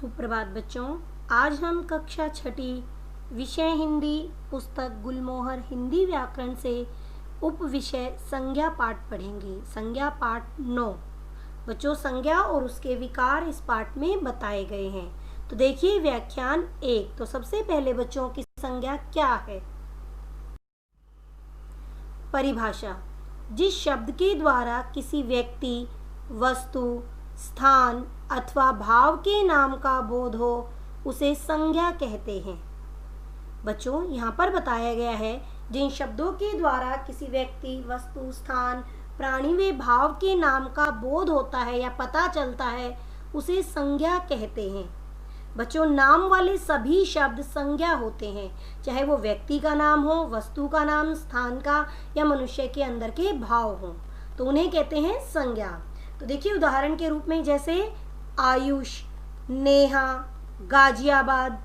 सुप्रभात बच्चों, आज हम कक्षा छठी विषय हिंदी पुस्तक गुलमोहर हिंदी व्याकरण से उप विषय संज्ञा पाठ पढ़ेंगे। संज्ञा पाठ 9। बच्चों, संज्ञा और उसके विकार इस पाठ में बताए गए हैं। तो देखिए व्याख्यान 1। तो सबसे पहले बच्चों की संज्ञा क्या है? परिभाषा: जिस शब्द के द्वारा किसी व्यक्ति, वस्तु, स्थान अथवा भाव के नाम का बोध हो उसे संज्ञा कहते हैं। बच्चों, यहाँ पर बताया गया है जिन शब्दों के द्वारा किसी व्यक्ति, वस्तु, स्थान, प्राणी व भाव के नाम का बोध होता है या पता चलता है उसे संज्ञा कहते हैं। बच्चों, नाम वाले सभी शब्द संज्ञा होते हैं, चाहे वो व्यक्ति का नाम हो, वस्तु का नाम, स्थान का या मनुष्य के अंदर के भाव हो, तो उन्हें कहते हैं संज्ञा। तो देखिए उदाहरण के रूप में जैसे आयुष, नेहा, गाजियाबाद।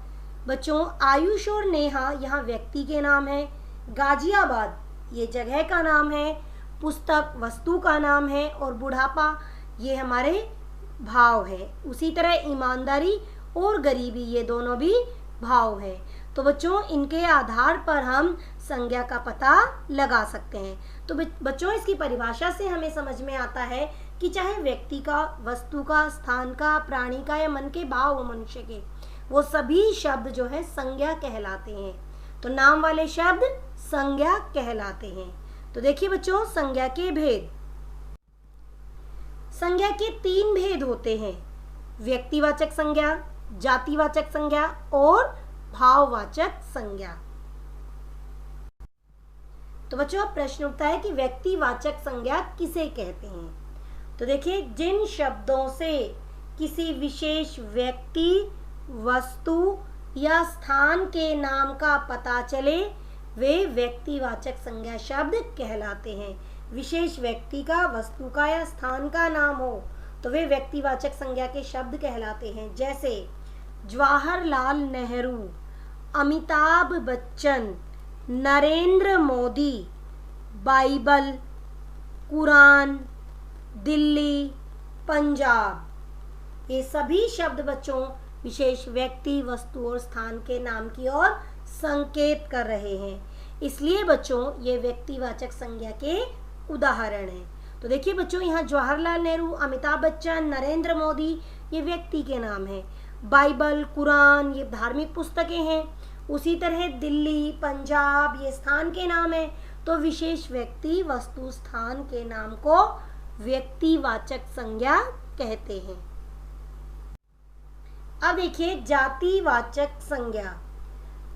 बच्चों, आयुष और नेहा यहाँ व्यक्ति के नाम है, गाजियाबाद ये जगह का नाम है, पुस्तक वस्तु का नाम है और बुढ़ापा ये हमारे भाव है। उसी तरह ईमानदारी और गरीबी ये दोनों भी भाव है। तो बच्चों, इनके आधार पर हम संज्ञा का पता लगा सकते हैं। तो बच्चों, इसकी परिभाषा से हमें समझ में आता है कि चाहे व्यक्ति का, वस्तु का, स्थान का, प्राणी का या मन के भाव हो मनुष्य के, वो सभी शब्द जो है संज्ञा कहलाते हैं। तो नाम वाले शब्द संज्ञा कहलाते हैं। तो देखिए बच्चों, संज्ञा के भेद। संज्ञा के 3 भेद होते हैं: व्यक्तिवाचक संज्ञा, जातिवाचक संज्ञा और भाववाचक संज्ञा। तो बच्चों, अब प्रश्न उठता है कि व्यक्तिवाचक संज्ञा किसे कहते हैं? तो देखिए, जिन शब्दों से किसी विशेष व्यक्ति, वस्तु या स्थान के नाम का पता चले वे व्यक्तिवाचक संज्ञा शब्द कहलाते हैं। विशेष व्यक्ति का, वस्तु का या स्थान का नाम हो तो वे व्यक्तिवाचक संज्ञा के शब्द कहलाते हैं। जैसे जवाहरलाल नेहरू, अमिताभ बच्चन, नरेंद्र मोदी, बाइबल, कुरान, दिल्ली, पंजाब। ये सभी शब्द बच्चों विशेष व्यक्ति, वस्तु और स्थान के नाम की ओर संकेत कर रहे हैं, इसलिए बच्चों ये व्यक्तिवाचक संज्ञा के उदाहरण हैं। तो देखिए बच्चों, यहाँ जवाहरलाल नेहरू, अमिताभ बच्चन, नरेंद्र मोदी ये व्यक्ति के नाम हैं। बाइबल, कुरान ये धार्मिक पुस्तकें हैं। उसी तरह दिल्ली, पंजाब ये स्थान के नाम हैं। तो विशेष व्यक्ति, वस्तु, स्थान के नाम को व्यक्तिवाचक संज्ञा कहते हैं। अब देखिए जातिवाचक संज्ञा।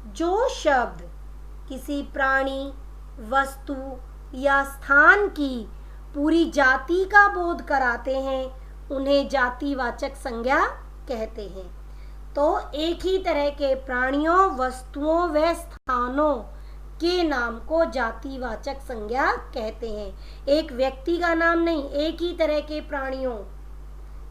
जो शब्द किसी प्राणी, वस्तु या स्थान की पूरी जाति का बोध कराते हैं उन्हें जातिवाचक संज्ञा कहते हैं। तो एक ही तरह के प्राणियों, वस्तुओं व स्थानों के नाम को जातिवाचक संज्ञा कहते हैं। एक व्यक्ति का नाम नहीं, एक ही तरह के प्राणियों,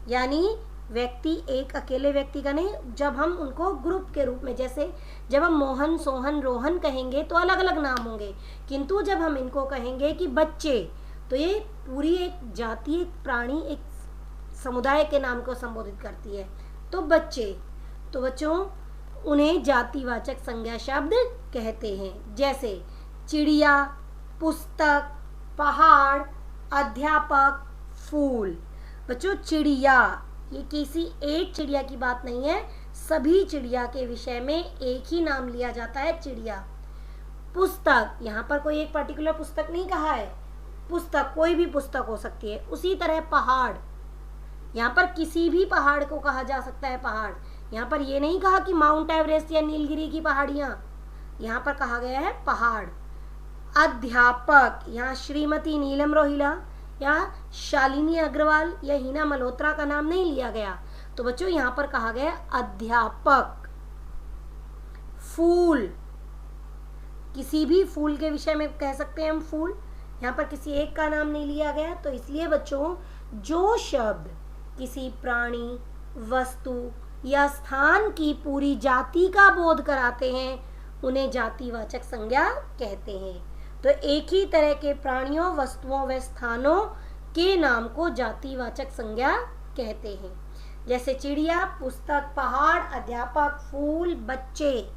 यानी व्यक्ति एक अकेले व्यक्ति का नहीं, जब हम उनको ग्रुप के रूप में, जैसे जब हम मोहन, सोहन, रोहन कहेंगे तो अलग अलग नाम होंगे, किंतु जब हम इनको कहेंगे कि बच्चे तो ये पूरी एक जाति, एक प्राणी, एक समुदाय के नाम को संबोधित करती है। तो बच्चे, तो बच्चों उन्हें जातिवाचक संज्ञा शब्द कहते हैं। जैसे चिड़िया, पुस्तक, पहाड़, अध्यापक, फूल। बच्चों, चिड़िया ये किसी एक चिड़िया की बात नहीं है, सभी चिड़िया के विषय में एक ही नाम लिया जाता है, चिड़िया। पुस्तक, यहाँ पर कोई एक पर्टिकुलर पुस्तक नहीं कहा है, पुस्तक कोई भी पुस्तक हो सकती है। उसी तरह पहाड़, यहाँ पर किसी भी पहाड़ को कहा जा सकता है पहाड़। यहाँ पर ये नहीं कहा कि माउंट एवरेस्ट या नीलगिरी की पहाड़ियाँ, यहाँ पर कहा गया है पहाड़। अध्यापक, यहाँ श्रीमती नीलम रोहिला या शालिनी अग्रवाल या हिना मल्होत्रा का नाम नहीं लिया गया, तो बच्चों यहाँ पर कहा गया अध्यापक। फूल, किसी भी फूल के विषय में कह सकते हैं हम फूल, यहाँ पर किसी एक का नाम नहीं लिया गया। तो इसलिए बच्चों जो शब्द किसी प्राणी, वस्तु या स्थान की पूरी जाति का बोध कराते हैं उन्हें जातिवाचक संज्ञा कहते हैं। तो एक ही तरह के प्राणियों, वस्तुओं व स्थानों के नाम को जातिवाचक संज्ञा कहते हैं। जैसे चिड़िया, पुस्तक, पहाड़, अध्यापक, फूल, बच्चे,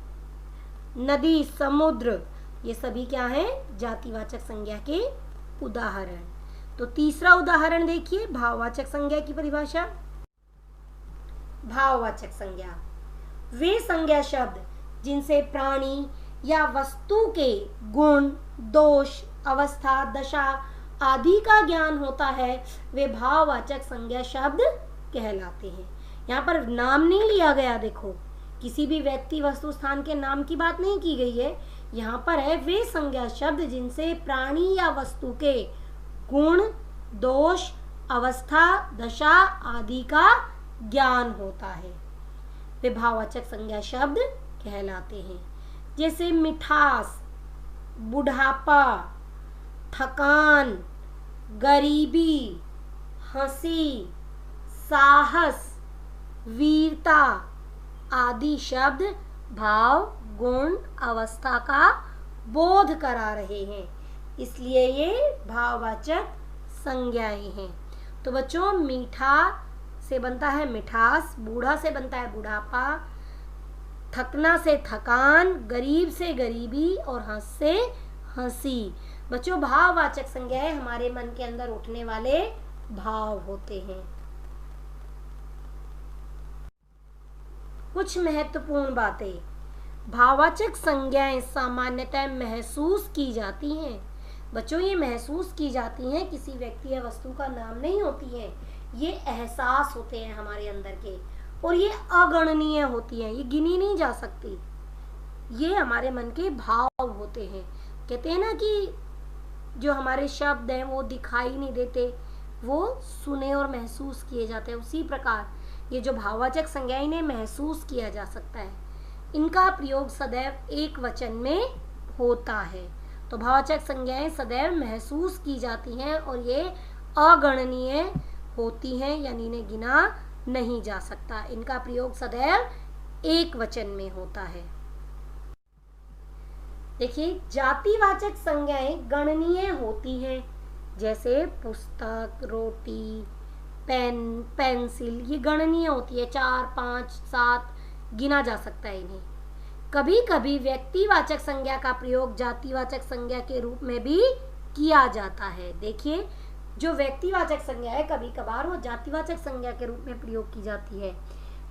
नदी, समुद्र, ये सभी क्या है? जातिवाचक संज्ञा के उदाहरण। तो तीसरा उदाहरण देखिए, भाववाचक संज्ञा की परिभाषा। भाववाचक संज्ञा वे संज्ञा शब्द जिनसे प्राणी या वस्तु के गुण, दोष, अवस्था, दशा आदि का ज्ञान होता है, वे भाववाचक संज्ञा शब्द कहलाते हैं। यहाँ पर नाम नहीं लिया गया, देखो किसी भी व्यक्ति, वस्तु, स्थान के नाम की बात नहीं की गई है। यहाँ पर है वे संज्ञा शब्द जिनसे प्राणी या वस्तु के गुण, दोष, अवस्था, दशा आदि का ज्ञान होता है, वे भाववाचक संज्ञा शब्द कहलाते हैं। जैसे मिठास, बुढ़ापा, थकान, गरीबी, हंसी, साहस, वीरता आदि शब्द भाव, गुण, अवस्था का बोध करा रहे हैं, इसलिए ये भाववाचक संज्ञाएं हैं। तो बच्चों, मीठा से बनता है मिठास, बूढ़ा से बनता है बुढ़ापा, थकना से थकान, गरीब से गरीबी और हंस से हंसी। बच्चों, भाववाचक संज्ञाएं हमारे मन के अंदर उठने वाले भाव होते हैं। कुछ महत्वपूर्ण बातें। भाववाचक संज्ञाएं सामान्यतः महसूस की जाती हैं। बच्चों, ये महसूस की जाती हैं, किसी व्यक्ति या वस्तु का नाम नहीं होती हैं। ये एहसास होते हैं हमारे अंदर के, और ये अगणनीय होती हैं, ये गिनी नहीं जा सकती। ये हमारे मन के भाव होते हैं। कहते हैं ना कि जो हमारे शब्द हैं वो दिखाई नहीं देते, वो सुने और महसूस किए जाते हैं। उसी प्रकार ये जो भाववाचक संज्ञाएं, इन्हें महसूस किया जा सकता है। इनका प्रयोग सदैव एक वचन में होता है। तो भाववाचक संज्ञाएं सदैव महसूस की जाती हैं और ये अगणनीय होती हैं, यानी इन्हें गिना नहीं जा सकता। इनका प्रयोग सदैव एक वचन में होता है। देखिए, जातिवाचक संज्ञाएं गणनीय होती हैं, जैसे पुस्तक, रोटी, पेन, पेंसिल, ये गणनीय होती है। 4, 5, 7 गिना जा सकता है इन्हें। कभी कभी व्यक्तिवाचक संज्ञा का प्रयोग जातिवाचक संज्ञा के रूप में भी किया जाता है। देखिए, जो व्यक्तिवाचक संज्ञा है कभी कभार वो जातिवाचक संज्ञा के रूप में प्रयोग की जाती है।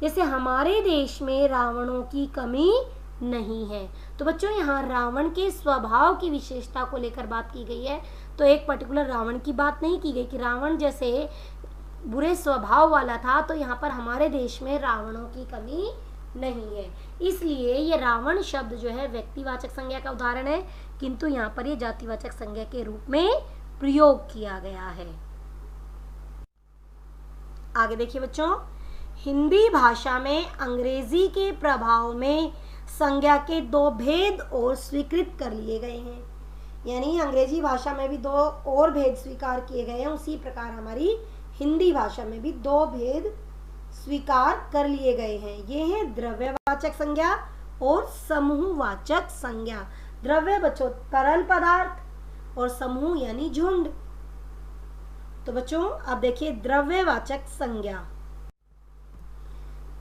जैसे हमारे देश में रावणों की कमी नहीं है। तो बच्चों, यहाँ रावण के स्वभाव की विशेषता को लेकर बात की गई है। तो एक पर्टिकुलर रावण की बात नहीं की गई कि रावण जैसे बुरे स्वभाव वाला था, तो यहाँ पर हमारे देश में रावणों की कमी नहीं है। इसलिए ये रावण शब्द जो है व्यक्तिवाचक संज्ञा का उदाहरण है, किंतु यहाँ पर ये जातिवाचक संज्ञा के रूप में प्रयोग किया गया है। आगे देखिए बच्चों, हिंदी भाषा में अंग्रेजी के प्रभाव में संज्ञा के 2 भेद और स्वीकृत कर लिए गए हैं। यानी अंग्रेजी भाषा में भी 2 और भेद स्वीकार किए गए हैं, उसी प्रकार हमारी हिंदी भाषा में भी 2 भेद स्वीकार कर लिए गए हैं। ये हैं द्रव्यवाचक संज्ञा और समूहवाचक संज्ञा। द्रव्य बच्चों तरल पदार्थ और समूह यानी झुंड। तो बच्चों अब देखिए द्रव्यवाचक संज्ञा।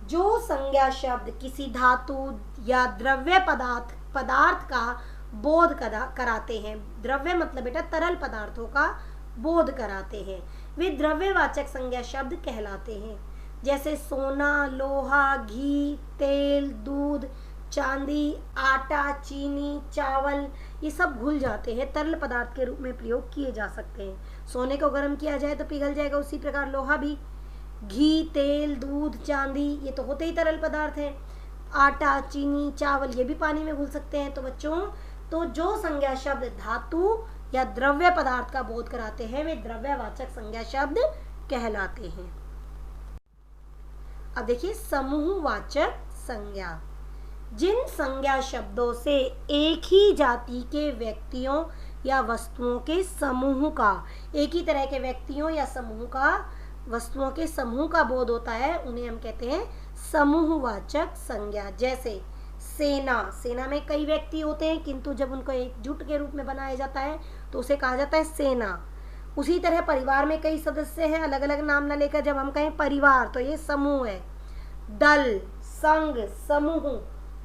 जो संज्ञा शब्द किसी धातु या द्रव्य पदार्थ का बोध कराते हैं, द्रव्य मतलब बेटा तरल पदार्थों का बोध कराते हैं, वे द्रव्यवाचक संज्ञा शब्द कहलाते हैं। जैसे सोना, लोहा, घी, तेल, दूध, चांदी, आटा, चीनी, चावल, ये सब घुल जाते हैं, तरल पदार्थ के रूप में प्रयोग किए जा सकते हैं। सोने को गर्म किया जाए तो पिघल जाएगा, उसी प्रकार लोहा भी। घी, तेल, दूध, चांदी, ये तो होते ही तरल पदार्थ हैं। आटा, चीनी, चावल, ये भी पानी में घुल सकते हैं। तो बच्चों, तो जो संज्ञा शब्द धातु या द्रव्य पदार्थ का बोध कराते हैं, वे द्रव्यवाचक संज्ञा शब्द कहलाते हैं। अब देखिए समूहवाचक संज्ञा। जिन संज्ञा शब्दों से एक ही जाति के व्यक्तियों या वस्तुओं के समूह का, एक ही तरह के व्यक्तियों या समूह का, वस्तुओं के समूह का बोध होता है, उन्हें हम कहते हैं समूहवाचक संज्ञा। जैसे सेना, सेना में कई व्यक्ति होते हैं, किंतु जब उनको एकजुट के रूप में बनाया जाता है तो उसे कहा जाता है सेना। उसी तरह परिवार में कई सदस्य हैं, अलग अलग नाम न लेकर जब हम कहें परिवार तो ये समूह है। दल, संघ, समूह,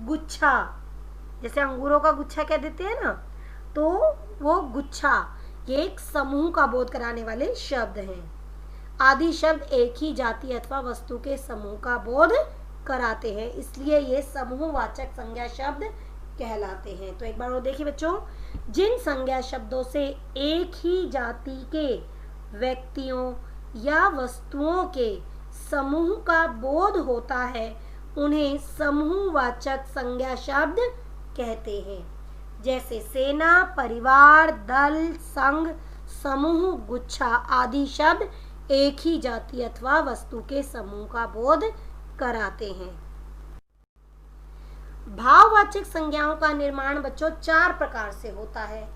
गुच्छा, जैसे अंगूरों का गुच्छा कह देते हैं ना, तो वो गुच्छा, ये एक समूह का बोध कराने वाले शब्द हैं। आदि शब्द एक ही जाति अथवा वस्तु के समूह का बोध कराते हैं, इसलिए ये समूहवाचक संज्ञा शब्द कहलाते हैं। तो एक बार वो देखिए बच्चों, जिन संज्ञा शब्दों से एक ही जाति के व्यक्तियों या वस्तुओं के समूह का बोध होता है उन्हें समूहवाचक संज्ञा शब्द कहते हैं। जैसे सेना, परिवार, दल, संघ, समूह, गुच्छा आदि शब्द एक ही जाति अथवा वस्तु के समूह का बोध कराते हैं। भाववाचक संज्ञाओं का निर्माण बच्चों 4 प्रकार से होता है।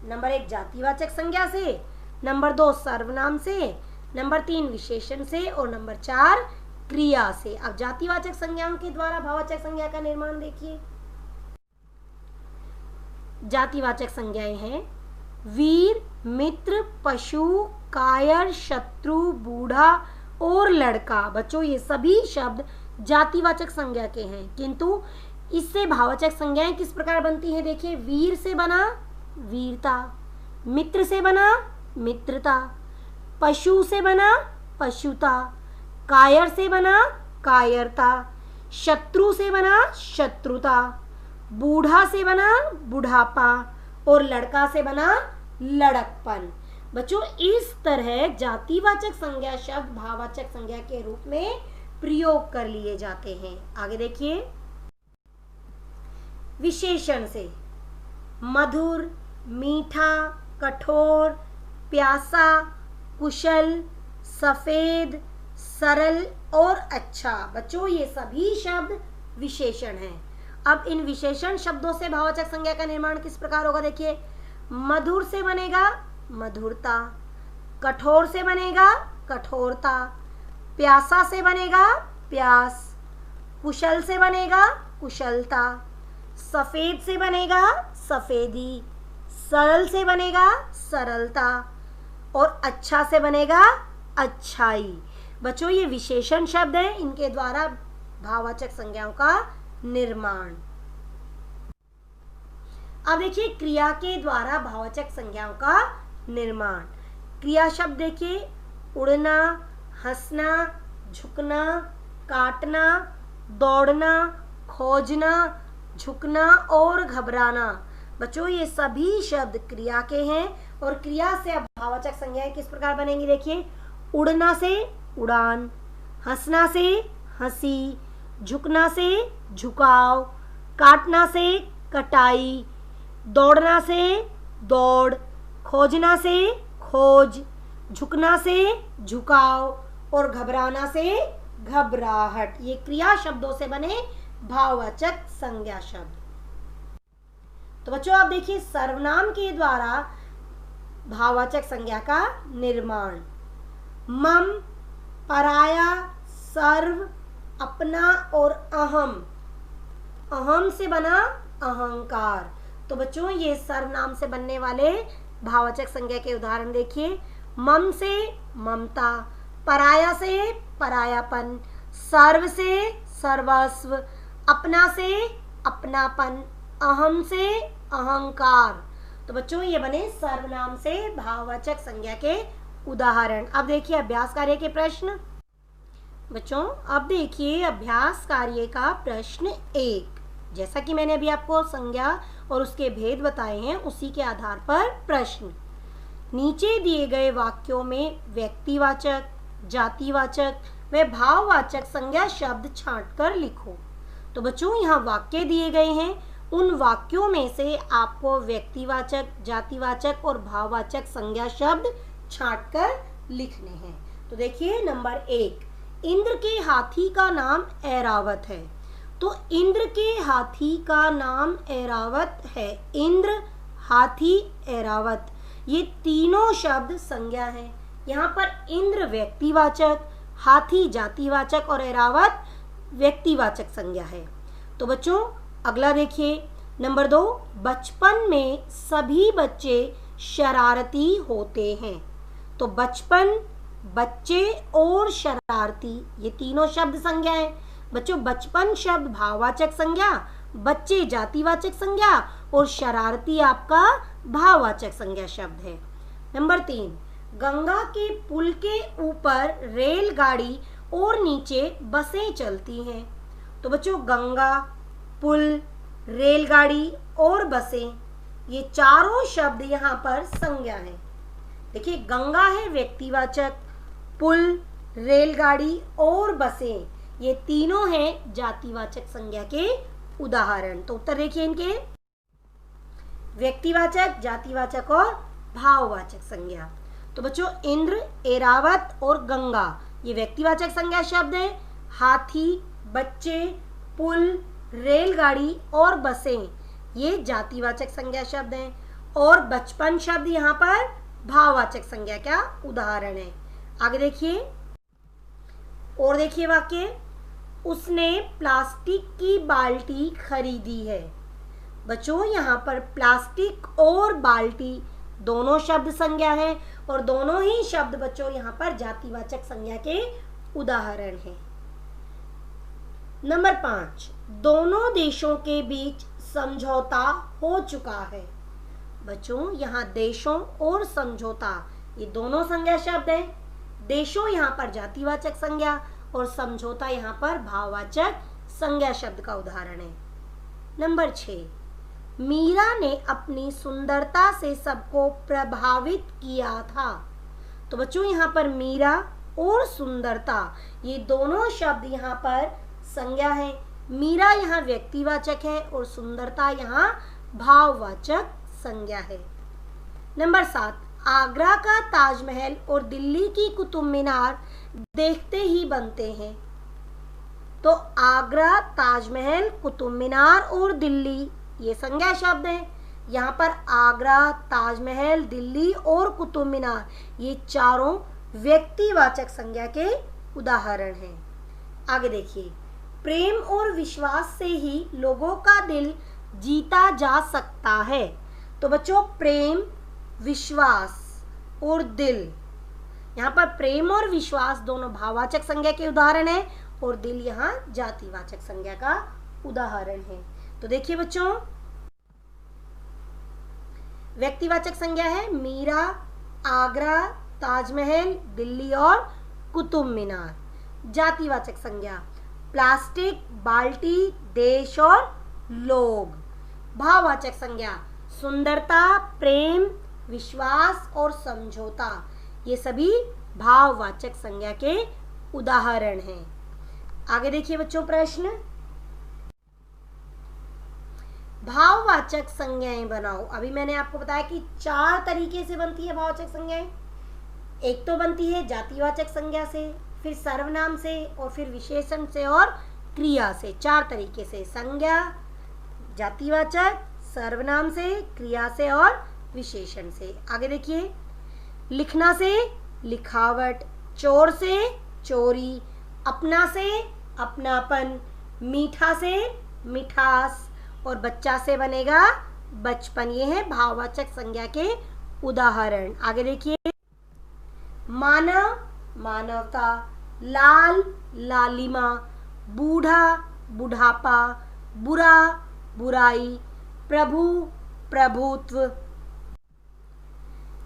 नंबर 1 जातिवाचक संज्ञा से, नंबर 2 सर्वनाम से, नंबर 3 विशेषण से और नंबर 4 क्रिया से। अब जातिवाचक संज्ञाओं के द्वारा भाववाचक संज्ञा का निर्माण देखिए। जातिवाचक संज्ञाएं हैं वीर, मित्र, पशु, कायर, शत्रु, बूढ़ा और लड़का। बच्चों ये सभी शब्द जातिवाचक संज्ञा के हैं, किंतु इससे भाववाचक संज्ञाएं किस प्रकार बनती हैं देखिए। वीर से बना वीरता, मित्र से बना मित्रता, पशु से बना पशुता, कायर से बना कायरता, शत्रु से बना शत्रुता, बूढ़ा से बना बुढ़ापा और लड़का से बना लड़कपन। बच्चों इस तरह जातिवाचक संज्ञा शब्द भाववाचक संज्ञा के रूप में प्रयोग कर लिए जाते हैं। आगे देखिए, विशेषण से मधुर, मीठा, कठोर, प्यासा, कुशल, सफेद, सरल और अच्छा। बच्चों ये सभी शब्द विशेषण हैं। अब इन विशेषण शब्दों से भाववाचक संज्ञा का निर्माण किस प्रकार होगा देखिए। मधुर से बनेगा मधुरता, कठोर से बनेगा कठोरता, प्यासा से बनेगा प्यास, कुशल से बनेगा कुशलता, सफेद से बनेगा सफेदी, सरल से बनेगा सरलता और अच्छा से बनेगा अच्छाई। बच्चों ये विशेषण शब्द हैं, इनके द्वारा भाववाचक संज्ञाओं का निर्माण। अब देखिए क्रिया के द्वारा भाववाचक संज्ञाओं का निर्माण। क्रिया शब्द देखिए, उड़ना, हंसना, झुकना, काटना, दौड़ना, खोजना, झुकना और घबराना। बच्चों ये सभी शब्द क्रिया के हैं और क्रिया से अब भाववाचक संज्ञाएं किस प्रकार बनेंगी देखिए। उड़ना से उड़ान, हंसना से हंसी, झुकना से झुकाव, काटना से कटाई, दौड़ना से दौड़, खोजना से खोज, झुकना से झुकाव और घबराना से घबराहट। ये क्रिया शब्दों से बने भाववाचक संज्ञा शब्द। तो बच्चों आप देखिए सर्वनाम के द्वारा भाववाचक संज्ञा का निर्माण। मम, पराया, सर्व, अपना और अहम। अहम से बना अहंकार। तो बच्चों ये सर्वनाम से बनने वाले भाववाचक संज्ञा के उदाहरण देखिए। मम से ममता, पराया से परायापन, सर्व से सर्वस्व, अपना से अपनापन, अहम से अहंकार। तो बच्चों ये बने सर्वनाम से भाववाचक संज्ञा के उदाहरण। अब देखिए अभ्यास कार्य के प्रश्न। बच्चों अब देखिए अभ्यास कार्य का प्रश्न 1। जैसा कि मैंने अभी आपको संज्ञा और उसके भेद बताए हैं, उसी के आधार पर प्रश्न। नीचे दिए गए वाक्यों में व्यक्तिवाचक, जातिवाचक व भाववाचक संज्ञा शब्द छांटकर लिखो। तो बच्चों यहाँ वाक्य दिए गए हैं, उन वाक्यों में से आपको व्यक्तिवाचक, जातिवाचक और भाववाचक संज्ञा शब्द छांटकर लिखने हैं। तो देखिए नंबर 1, इंद्र के हाथी का नाम ऐरावत है। तो इंद्र के हाथी का नाम ऐरावत है। इंद्र, हाथी, ऐरावत, ये तीनों शब्द संज्ञा हैं। यहाँ पर इंद्र व्यक्तिवाचक, हाथी जातिवाचक और ऐरावत व्यक्तिवाचक संज्ञा है। तो बच्चों अगला देखिए नंबर 2, बचपन में सभी बच्चे शरारती होते हैं। तो बचपन, बच्चे और शरारती, ये तीनों शब्द संज्ञा है। बच्चों बचपन शब्द भाववाचक संज्ञा, बच्चे जातिवाचक संज्ञा और शरारती आपका भाववाचक संज्ञा शब्द है। नंबर 3, गंगा के पुल के ऊपर रेलगाड़ी और नीचे बसें चलती हैं। तो बच्चों गंगा, पुल, रेलगाड़ी और बसें, ये चारों शब्द यहाँ पर संज्ञा हैं। देखिए गंगा है व्यक्तिवाचक, पुल, रेलगाड़ी और बसें, ये तीनों हैं जातिवाचक संज्ञा के उदाहरण। तो उत्तर देखिए इनके, व्यक्तिवाचक, जातिवाचक और भाववाचक संज्ञा। तो बच्चों इंद्र, एरावत और गंगा ये व्यक्तिवाचक संज्ञा शब्द है। हाथी, बच्चे, पुल, रेलगाड़ी और बसें ये जातिवाचक संज्ञा शब्द हैं। और बचपन शब्द यहाँ पर भाववाचक संज्ञा का उदाहरण है। आगे देखिए और देखिए वाक्य, उसने प्लास्टिक की बाल्टी खरीदी है। बच्चों यहाँ पर प्लास्टिक और बाल्टी दोनों शब्द संज्ञा हैं और दोनों ही शब्द बच्चों यहाँ पर जातिवाचक संज्ञा के उदाहरण हैं। नंबर 5, दोनों देशों के बीच समझौता हो चुका है। बच्चों यहाँ देशों और समझौता ये दोनों संज्ञा शब्द हैं। देशों यहाँ पर जातिवाचक संज्ञा और समझौता यहाँ पर भाववाचक संज्ञा शब्द का उदाहरण है। नंबर 6, मीरा ने अपनी सुंदरता से सबको प्रभावित किया था। तो बच्चों यहाँ पर मीरा और सुंदरता ये दोनों शब्द यहाँ पर संज्ञा है। मीरा यहाँ व्यक्तिवाचक है और सुंदरता यहाँ भाववाचक संज्ञा है। नंबर 7, आगरा का ताजमहल और दिल्ली की कुतुब मीनार देखते ही बनते हैं। तो आगरा, ताजमहल, कुतुब मीनार और दिल्ली ये संज्ञा शब्द है। यहाँ पर आगरा, ताजमहल, दिल्ली और कुतुब मीनार ये चारों व्यक्तिवाचक संज्ञा के उदाहरण हैं। आगे देखिए, प्रेम और विश्वास से ही लोगों का दिल जीता जा सकता है। तो बच्चों प्रेम, विश्वास और दिल, यहाँ पर प्रेम और विश्वास दोनों भाववाचक संज्ञा के उदाहरण है और दिल यहाँ जातिवाचक संज्ञा का उदाहरण है। तो देखिए बच्चों, व्यक्तिवाचक संज्ञा है मीरा, आगरा, ताजमहल, दिल्ली और कुतुब मीनार। जातिवाचक संज्ञा प्लास्टिक, बाल्टी, देश और लोग। भाववाचक संज्ञा सुंदरता, प्रेम, विश्वास और समझौता, ये सभी भाववाचक संज्ञा के उदाहरण हैं। आगे देखिए बच्चों प्रश्न, भाववाचक संज्ञाएं बनाओ। अभी मैंने आपको बताया कि 4 तरीके से बनती है भाववाचक संज्ञाएं। एक तो बनती है जातिवाचक संज्ञा से, फिर सर्वनाम से और फिर विशेषण से और क्रिया से। 4 तरीके से संज्ञा, जातिवाचक, सर्वनाम से, क्रिया से और विशेषण से। आगे देखिए, लिखना से लिखावट, चोर से चोरी, अपना से अपनापन, मीठा से मिठास और बच्चा से बनेगा बचपन। ये है भाववाचक संज्ञा के उदाहरण। आगे देखिए, मानव, मानवता, लाल, लालिमा, बूढ़ा, बुढ़ापा, बुरा, बुराई, प्रभु, प्रभुत्व।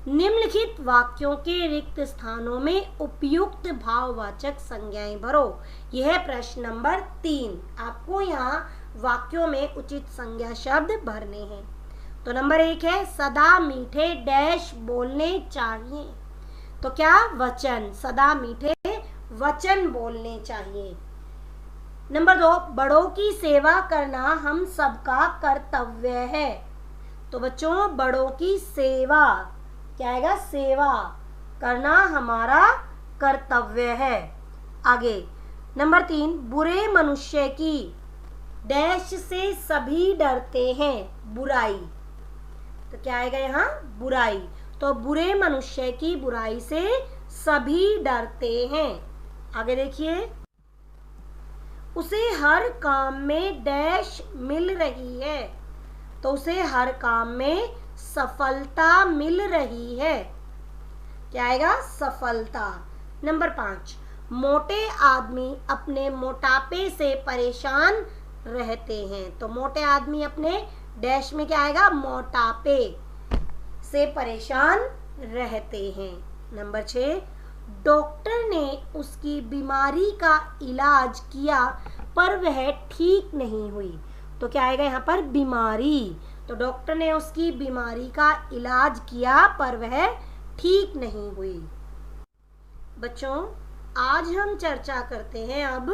निम्नलिखित वाक्यों के रिक्त स्थानों में उपयुक्त भाववाचक संज्ञाएं भरो। यह है प्रश्न नंबर 3। आपको यहाँ वाक्यों में उचित संज्ञा शब्द भरने हैं। तो नंबर 1 है सदा मीठे डैश बोलने चाहिए। तो क्या वचन, सदा मीठे वचन बोलने चाहिए। नंबर 2, बड़ों की सेवा करना हम सबका कर्तव्य है। तो बच्चों बड़ों की सेवा, क्या आएगा, सेवा करना हमारा कर्तव्य है। आगे नंबर 3, बुरे मनुष्य की डैश से सभी डरते हैं, बुराई। तो क्या आएगा यहाँ, बुराई। तो बुरे मनुष्य की बुराई से सभी डरते हैं। आगे देखिए, उसे हर काम में डैश मिल रही है। तो उसे हर काम में सफलता मिल रही है। क्या आएगा? सफलता। नंबर 5, मोटे आदमी अपने मोटापे से परेशान रहते हैं। तो मोटे आदमी अपने डैश में क्या आएगा? मोटापे से परेशान रहते हैं। नंबर 6, डॉक्टर ने उसकी बीमारी का इलाज किया पर वह ठीक नहीं हुई। तो क्या आएगा यहाँ पर? बीमारी। तो डॉक्टर ने उसकी बीमारी का इलाज किया पर वह ठीक नहीं हुई। बच्चों, आज हम चर्चा करते हैं अब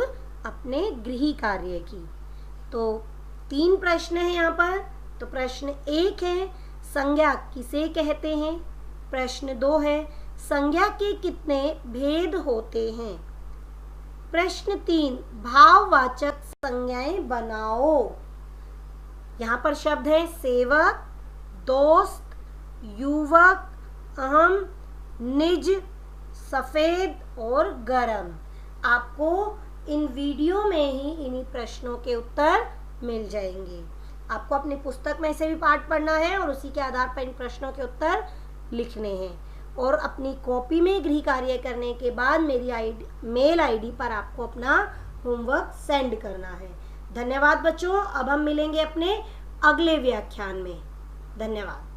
अपने गृह कार्य की। तो 3 प्रश्न हैं यहाँ पर। तो प्रश्न 1 है, संज्ञा किसे कहते हैं? प्रश्न 2 है, संज्ञा के कितने भेद होते हैं? प्रश्न 3, भाववाचक संज्ञाएं बनाओ। यहाँ पर शब्द है सेवक, दोस्त, युवक, अहम, निज, सफेद और गरम। आपको इन वीडियो में ही इन्हीं प्रश्नों के उत्तर मिल जाएंगे। आपको अपनी पुस्तक में से भी पाठ पढ़ना है और उसी के आधार पर इन प्रश्नों के उत्तर लिखने हैं। और अपनी कॉपी में गृह कार्य करने के बाद मेरी मेल आईडी पर आपको अपना होमवर्क सेंड करना है। धन्यवाद बच्चों। अब हम मिलेंगे अपने अगले व्याख्यान में। धन्यवाद।